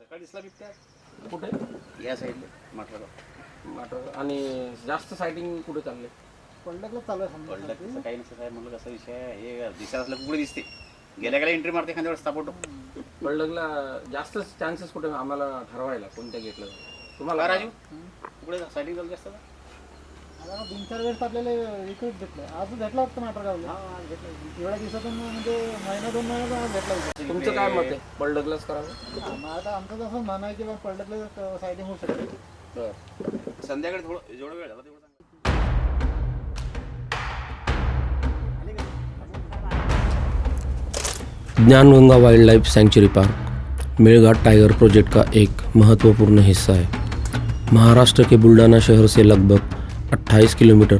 सकाळी दिसला बिबट्या कुठे या साईडला माठाला. आणि जास्त सायटिंग कुठे चालले? पडलं चालू आहे समजा. कळलं कसं काही नसतं साहेब, म्हणलं कसा विषय आहे, हे दिसत असलं कुठे दिसते, गेल्या गेल्या एंट्री मारते एखाद्या वेळेस सापडतो. पडलगला जास्त चान्सेस कुठे आम्हाला ठरवायला कोणत्या गेटला तुम्हाला? राजू कुठे सायटिंग चालू जास्त आता 3-4 वेळेस आपल्याला विकत भेटलं. आज भेटला होता माटरगावला. एवढ्या दिवसातून म्हणजे महिना-2 महिन्याचा भेटला होता. तुमचं काय मत आहे? पडलगलाच करावं? मग आता आमचं तसं म्हणणं आहे की बा पडलं सायटिंग होऊ शकते. बरं. संध्याकाळी थोडं जेवढा वेळ झाला तेवढं चांगलं. Dnyanganga wild life sanctuary park Melghat tiger project का एक महत्वपूर्ण हिस्सा है। महाराष्ट्र के बुल्डाना शहर से लगभग 28 किलोमीटर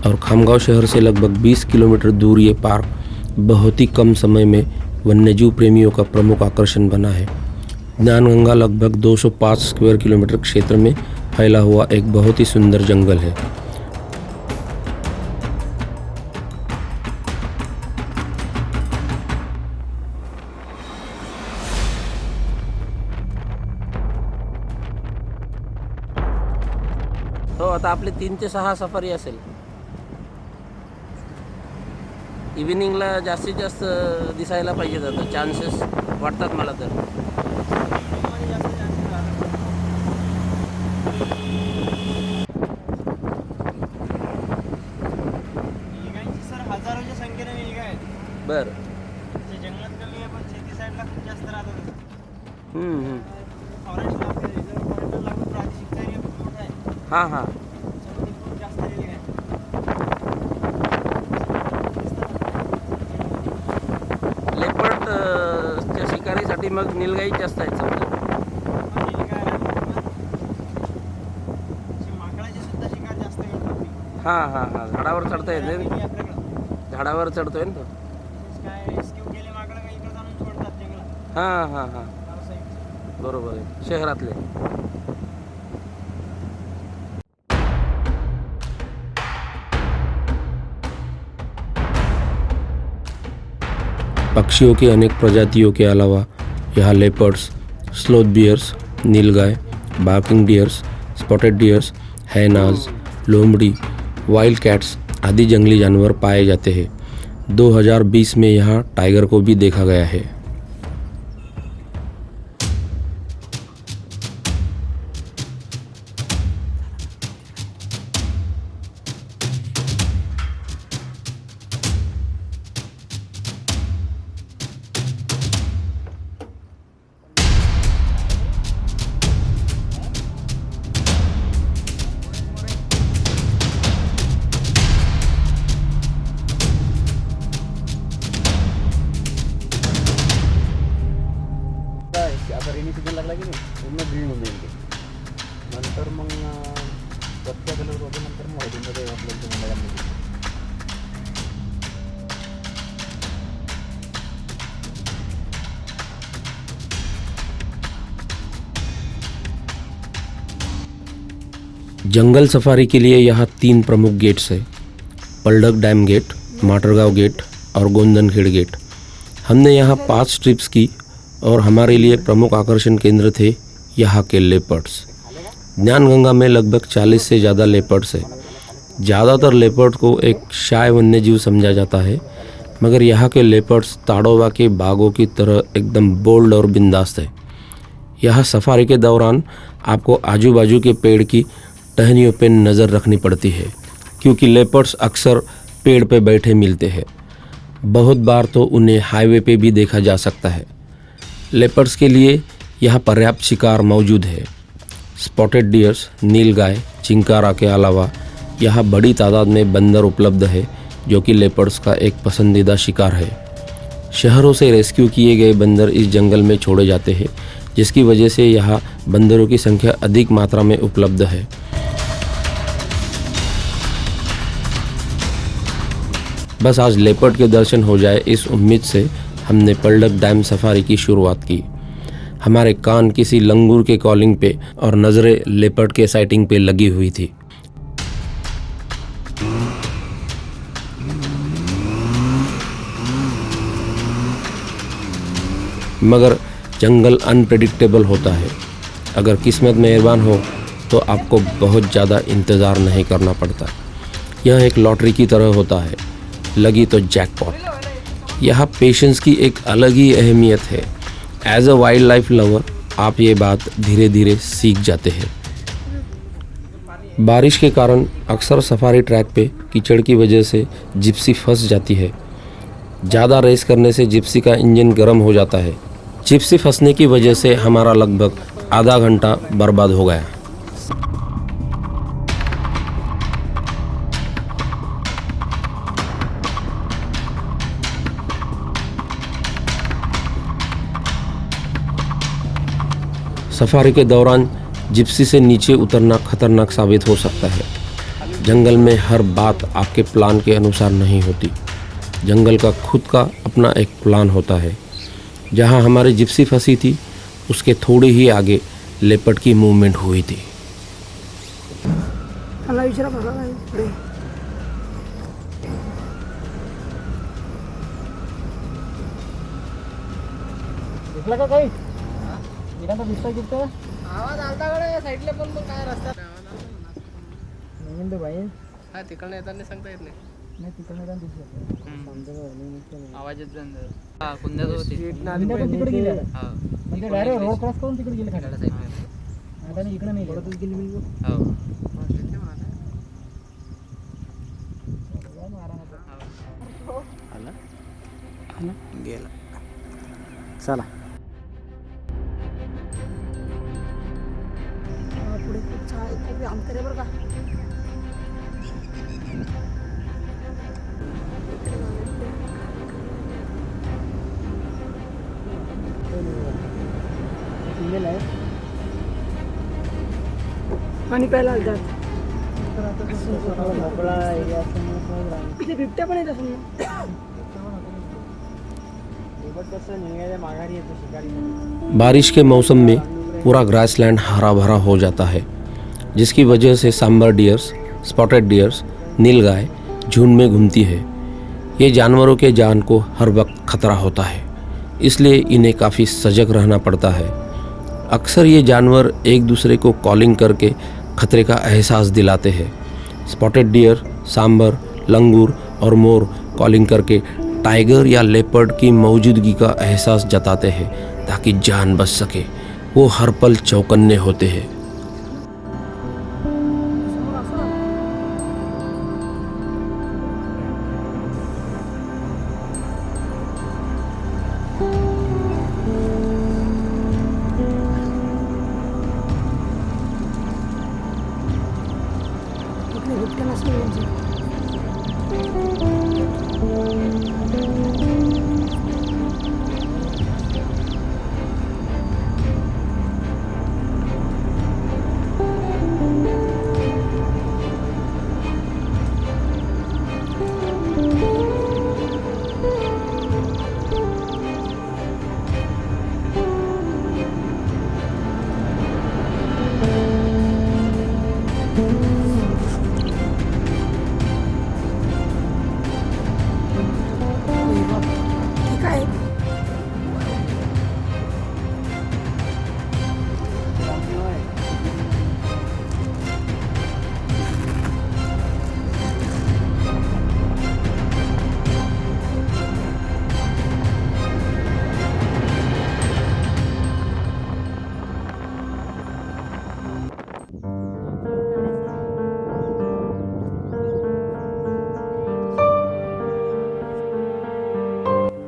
और खामगांव शहर से लगभग 20 किलोमीटर दूर ये पार्क बहुत ही कम समय में वन्यजीव प्रेमियों का प्रमुख आकर्षण बना है। ज्ञानगंगा लगभग 205 स्क्वायर किलोमीटर क्षेत्र में फैला हुआ एक बहुत ही सुंदर जंगल है। हो, आता आपले 3 ते 6 सफारी असेल. इव्हिनिंगला जास्तीत जास्त दिसायला पाहिजेत, आता चान्सेस वाटतात मला तर. सर हजारोच्या संख्येने निलगा आहेत. बरं. जंगलात कमी आहे पण शेती साईडला खूप जास्त राहतात. फॉरेस्टला आपल्या रिझर्व फॉरेस्टला लागून प्रादेशिकचा एरिया खूप मोठा आहे. हां हां. त्याच्यामध्ये खूप जास्त निलगा आहेत. लेपर्डच्या शिकारीसाठी मग निलगाई जास्त आहेत समजा. निलगा आहे माकडाची सुद्धा शिकार जास्त करतात. हां हां हां. झाडावर चढता येते. आपल्याकडं झाडावर चढतोय ना तो. काय रेस्क्यू केले माकडं काही इकडे जाणून सोडतात जंगलात. हां हां हां. व्यावसायिक बरोबर आहे. शहरातले. पक्षियों की अनेक प्रजातियों के अलावा यहाँ लेपर्ड्स, स्लोथ बियर्स, नीलगाय, barking dears, spotted dears, hyenas, लोमड़ी, वाइल्ड कैट्स आदि जंगली जानवर पाए जाते हैं। 2020 में यहाँ टाइगर को भी देखा गया है। आता रेनी सीझन लागला की नाही पूर्ण ग्रीन होऊन जाईल ते. नंतर मग पत्त्या कलर होते, नंतर मग व्हाईटमध्ये आपल्याला ते मुंबईला जंगल सफारी के लिए यहाँ 3 प्रमुख गेट्स हैं: पलडग डैम गेट, माटरगांव गेट और गोंदनखेड़ गेट। हमने यहाँ 5 ट्रिप्स की और हमारे लिए प्रमुख आकर्षण केंद्र थे यहाँ के लेपर्ड्स। ज्ञानगंगा में लगभग 40 से ज़्यादा लेपर्ड्स हैं। ज़्यादातर लेपर्ड को एक शाय वन्यजीव समझा जाता है, मगर यहाँ के लेपर्ड्स ताड़ोबा के बाघों की तरह एकदम बोल्ड और बिंदास है। यहाँ सफारी के दौरान आपको आजू बाजू के पेड़ की टहनियों पर नज़र रखनी पड़ती है, क्योंकि लेपर्ड्स अक्सर पेड़ पे बैठे मिलते हैं। बहुत बार तो उन्हें हाईवे पे भी देखा जा सकता है। लेपर्ड्स के लिए यहाँ पर्याप्त शिकार मौजूद है। स्पॉटेड डियर्स, नीलगाय, चिंकारा के अलावा यहाँ बड़ी तादाद में बंदर उपलब्ध है, जो कि लेपर्ड्स का एक पसंदीदा शिकार है। शहरों से रेस्क्यू किए गए बंदर इस जंगल में छोड़े जाते हैं, जिसकी वजह से यहाँ बंदरों की संख्या अधिक मात्रा में उपलब्ध है। बस आज लेपर्ड के दर्शन हो जाए, इस उम्मीद से हमने पलडग डैम सफारी की शुरुआत की। हमारे कान किसी लंगूर के कॉलिंग पे और नज़रें लेपर्ड के साइटिंग पे लगी हुई थी। मगर जंगल अनप्रेडिक्टेबल होता है। अगर किस्मत मेहरबान हो तो आपको बहुत ज़्यादा इंतज़ार नहीं करना पड़ता। यह एक लॉटरी की तरह होता है, लगी तो जैकपॉट। यहाँ पेशेंस की एक अलग ही अहमियत है। As a wild life lover आप ये बात धीरे धीरे सीख जाते हैं। बारिश के कारण अक्सर सफारी ट्रैक पे कीचड़ की वजह से जिप्सी फंस जाती है। ज़्यादा रेस करने से जिप्सी का इंजन गर्म हो जाता है। जिप्सी फंसने की वजह से हमारा लगभग आधा घंटा बर्बाद हो गया। सफारी के दौरान जिप्सी से नीचे उतरना खतरनाक साबित हो सकता है। जंगल में हर बात आपके प्लान के अनुसार नहीं होती। जंगल का खुद का अपना एक प्लान होता है। जहां हमारी जिप्सी फंसी थी उसके थोड़े ही आगे लेपर्ड की मूवमेंट हुई थी। दिसला का काही इकडं दिसता किती आवाज आलता कडे साईडला पण मग काय रस्ता नवीन भाई हा तिकडनं येताना सांगता येत नाही नाही तिकडनं काय दिसलं आवाज येत जाणार हा कुंद्याचं होती तिकडे गेले हा म्हणजे डायरेक्ट रोड क्रॉस करून तिकडे गेले तिकडल्या साईडला आता इकडे नाही गेले गेली बिलकुल हो गेला चला पुढे खूप अंतर आहे बरं का. आणि पहिला हलतात मोकळा एरिया असल्यामुळे इथे बिबट्या पण येत असेल ना. माघारी येतो शिकारी. बारिश के मौसम में पूरा ग्रासलैंड हरा भरा हो जाता है, जिसकी वजह से सांबर डियर्स, स्पॉटेड डियर्स, नीलगाय झुंड में घूमती है। ये जानवरों के जान को हर वक्त खतरा होता है, इसलिए इन्हें काफ़ी सजग रहना पड़ता है। अक्सर ये जानवर एक दूसरे को कॉलिंग करके खतरे का एहसास दिलाते हैं। स्पॉटेड डियर, सांबर, लंगूर और मोर कॉलिंग करके टाइगर या लेपर्ड की मौजूदगी का एहसास जताते हैं ताकि जान बच सके। वो हर पल चौकन्ने होते हैं। इकडे बिबट्या नसेल म्हणजे. ठीक आहे.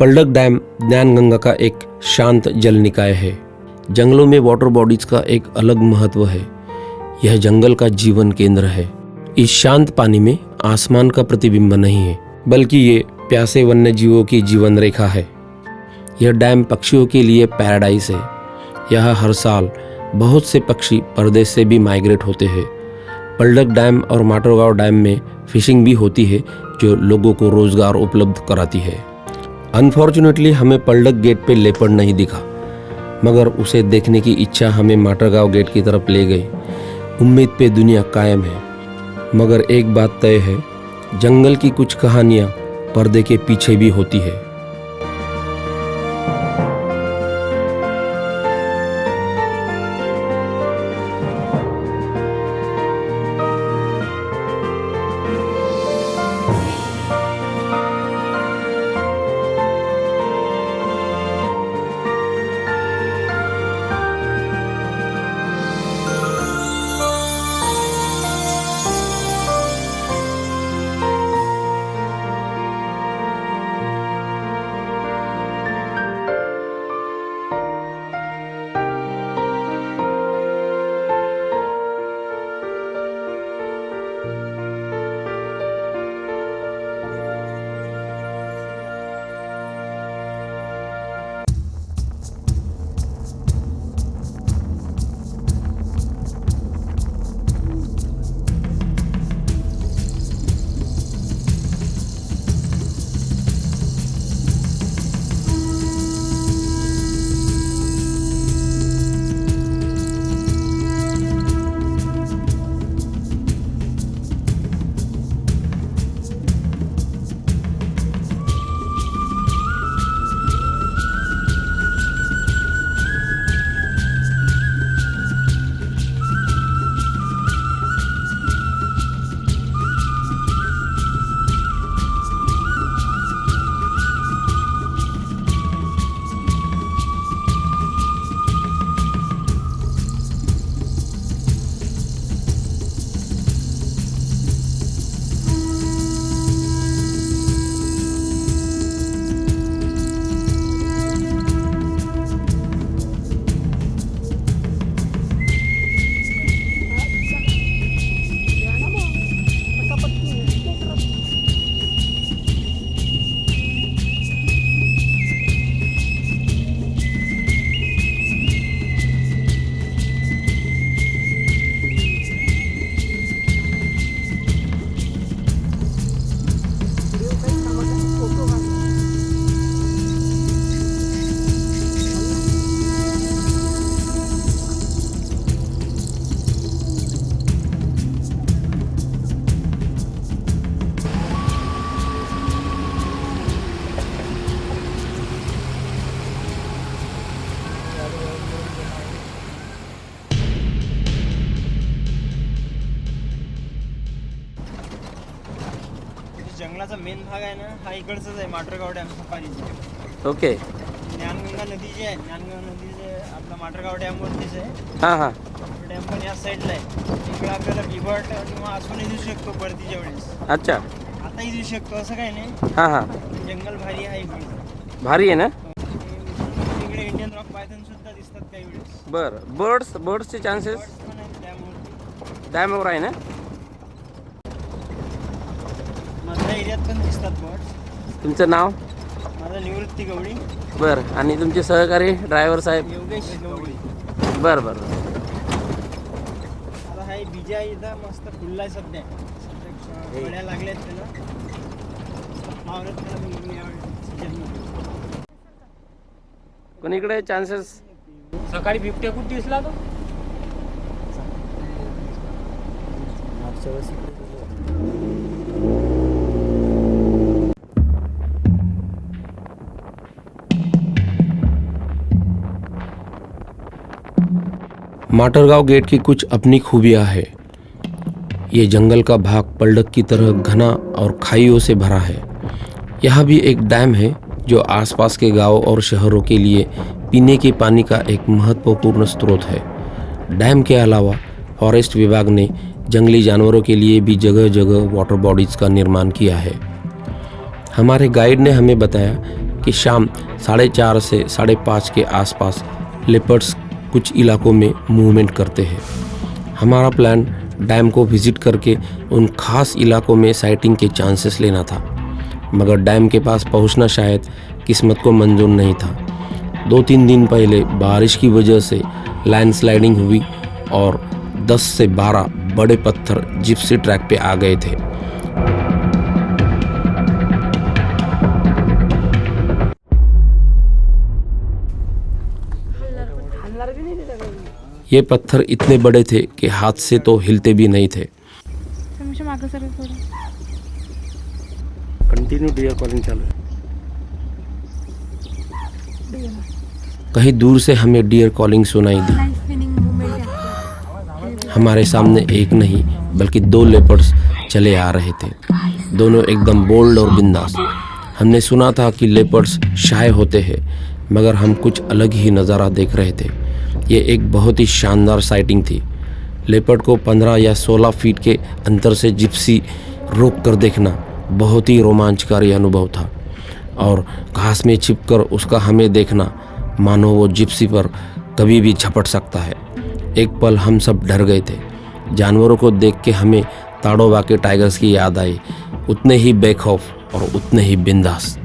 पलडक डैम ज्ञानगंगा का एक शांत जल निकाय है। जंगलों में वाटर बॉडीज का एक अलग महत्व है। यह जंगल का जीवन केंद्र है। इस शांत पानी में आसमान का प्रतिबिंब नहीं है, बल्कि ये प्यासे वन्य जीवों की जीवन रेखा है। यह डैम पक्षियों के लिए पैराडाइज है। यहाँ हर साल बहुत से पक्षी परदेश से भी माइग्रेट होते हैं। पलडक डैम और माटरगांव डैम में फिशिंग भी होती है, जो लोगों को रोजगार उपलब्ध कराती है। अनफॉर्चुनेटली हमें पलडक गेट पे लेपर्ड नहीं दिखा, मगर उसे देखने की इच्छा हमें माटरगांव गेट की तरफ ले गई। उम्मीद पे दुनिया कायम है, मगर एक बात तय है, जंगल की कुछ कहानियाँ पर्दे के पीछे भी होती है। भाग आहे ना हा इकडचाच आहे माटरगाव डॅम सफारीचा. ओके. ज्ञानगंगा नदी जी आहे ज्ञानगंगा नदीचे आपला माटरगाव डॅमवरतीच आहे. हां हां. डॅम पण या साईडला आहे. इकडे आपल्याला बिबट किंवा असूनही दिसू शकतो परतीच्या वेळेस. अच्छा. आताही दिसू शकतो असं काही नाही. हां हां. जंगल भारी आहे इकडे. भारी आहे ना. इकडे इंडियन रॉक पायथन सुद्धा दिसतात काही वेळेस. बरं. बर्ड्सचे चान्सेस बर्ड्स पण आहेत डॅमवरती. डॅमवर आहे ना. मधल्या एरियात पण दिसतात बर्ड्स. तुमचं नाव. माझं निवृत्ती गवळी. बरं. आणि तुमचे सहकारी ड्रायव्हर साहेब. योगेश गवळी. बरं. आता हा बीजा इथं मस्त फुलला आहे सध्या. फळ्या लागल्यात त्याला. मावळत त्याला बघून यावेळी सीजनमध्ये. पण इकडे चान्सेस सकाळी बिबट्या कुठे दिसला तो. मागच्या वेळेस इकडे माटरगांव गेट की कुछ अपनी खूबियाँ है। ये जंगल का भाग पलडक की तरह घना और खाइयों से भरा है। यहाँ भी एक डैम है जो आसपास के गांव और शहरों के लिए पीने के पानी का एक महत्वपूर्ण स्रोत है। डैम के अलावा फॉरेस्ट विभाग ने जंगली जानवरों के लिए भी जगह जगह वाटर बॉडीज़ का निर्माण किया है। हमारे गाइड ने हमें बताया कि शाम 4:30 से 5:30 के आसपास लेपर्ड्स कुछ इलाकों में मूवमेंट करते हैं। हमारा प्लान डैम को विज़िट करके उन खास इलाकों में साइटिंग के चांसेस लेना था, मगर डैम के पास पहुंचना शायद किस्मत को मंजूर नहीं था। 2-3 दिन पहले बारिश की वजह से लैंडस्लाइडिंग हुई और 10 से 12 बड़े पत्थर जिप्सी ट्रैक पे आ गए थे। हल्ला भी नहीं देता कहीं. ये पत्थर इतने बड़े थे कि हाथ से तो हिलते भी नहीं थे। तुमच्या मागं सर थोडं कंटिन्यू डियर कॉलिंग चालू है. कहीं दूर से हमें डियर कॉलिंग सुनाई दी। Spinning movement. हमारे सामने एक नहीं बल्कि 2 लेपर्ड्स चले आ रहे थे। दोनों एकदम बोल्ड और बिंदास। हमने सुना था कि लेपर्ड्स शाय होते हैं, मगर हम कुछ अलग ही नज़ारा देख रहे थे। ये एक बहुत ही शानदार साइटिंग थी। लेपर्ड को 15 या 16 फीट के अंतर से जिप्सी रोक कर देखना बहुत ही रोमांचकारी अनुभव था, और घास में छिपकर उसका हमें देखना मानो वो जिप्सी पर कभी भी झपट सकता है। एक पल हम सब डर गए थे। जानवरों को देख के हमें ताड़ोबा के टाइगर्स की याद आई, उतने ही बेखौफ और उतने ही बिंदास।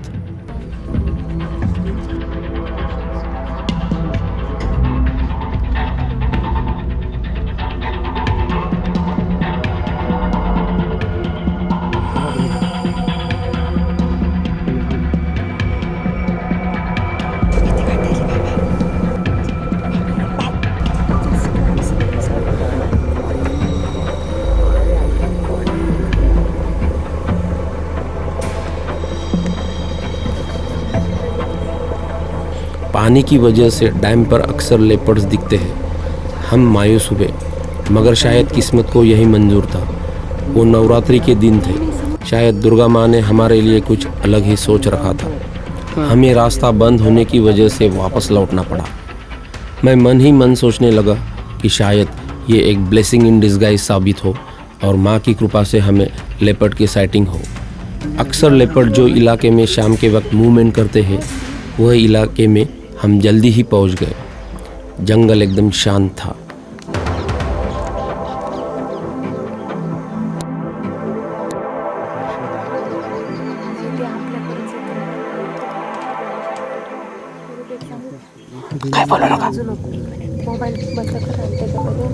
पानी की वजह से डैम पर अक्सर लेपर्ड्स दिखते हैं। हम मायूस हुए, मगर शायद किस्मत को यही मंजूर था। वो नवरात्रि के दिन थे, शायद दुर्गा माँ ने हमारे लिए कुछ अलग ही सोच रखा था। हमें रास्ता बंद होने की वजह से वापस लौटना पड़ा। मैं मन ही मन सोचने लगा कि शायद ये एक ब्लेसिंग इन डिस्गाइज साबित हो और माँ की कृपा से हमें लेपर्ड की साइटिंग हो। अक्सर लेपर्ड जो इलाके में शाम के वक्त मूवमेंट करते हैं, वह इलाके में हम जल्दी ही पहुंच गए। जंगल एकदम शांत था। काय बोलू नका. मोबाईल बंद करा त्याच्यामध्ये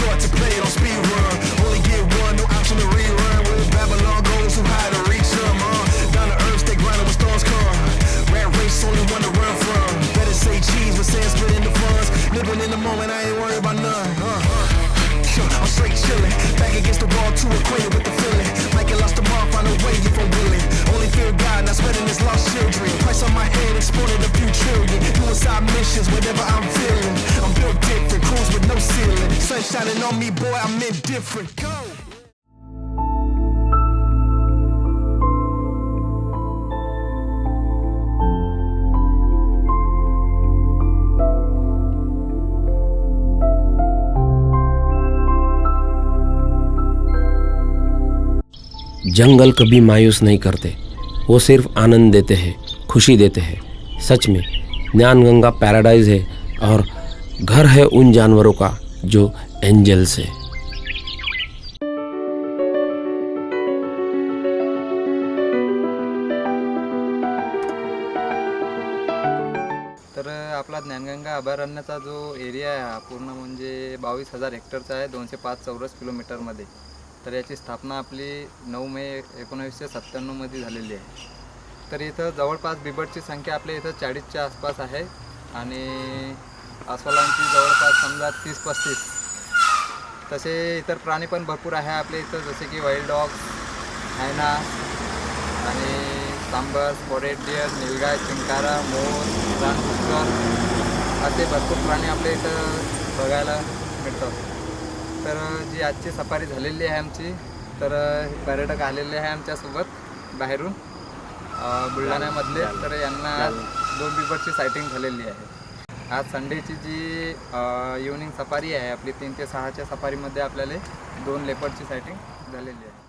start to play it on speed run. Only get one, no option to rerun. Where Babylon goes, who high to reach them. Down to earth, stay grinding when storms come. Rat race, only one to run from. Better say cheese, but saying split in the funds. Living in the moment, I ain't worried about none. I'm straight chillin', back against the wall, too acquainted with the feeling. Like I lost the mark, find a way if I'm willing. Only fear God, not spreading his lost children. Price on my head, exported a few trillion. Doing side missions, whatever I'm feeling. I'm built different, cruise with no ceiling. Sun shining on me, boy, I'm indifferent. Go! जंगल कभी मायूस नहीं करते, वो सिर्फ आनंद देते हैं, खुशी देते हैं। सच में ज्ञानगंगा पैराडाइज है और घर है उन जानवरों का जो एंजल्स है। तर आपला ज्ञानगंगा अभयारण्याचा जो एरिया आहे हा पूर्ण म्हणजे 22,000 हेक्टरचा आहे, 205 चौरस किलोमीटरमध्ये। तर याची स्थापना आपली 9 मे 1997मध्ये झालेली आहे। तर इथं जवळपास बिबटची संख्या आपल्या इथं 40च्या आसपास आहे आणि अस्वलांची जवळपास समजा 30-35। तसे इतर प्राणी पण भरपूर आहे आपल्या इथं, जसे की वाईल्ड डॉग्स, हायना आणि सांबर, स्पॉटेड डिअर, नीलगाय, चिंकारा, मोर, रानडुक्कर असे भरपूर प्राणी आपल्या इथं बघायला मिळतात। तर जी आजची सफारी झालेली आहे आमची, तर पर्यटक आलेले आहे आमच्यासोबत बाहेरून बुलढाण्यामधले, तर यांना 2 बिबटची सायटिंग झालेली आहे। आज संडेची जी इव्हनिंग सफारी आहे आपली 3 ते 6च्या सफारीमध्ये आपल्याला 2 लेपर्डची सायटिंग झालेली आहे।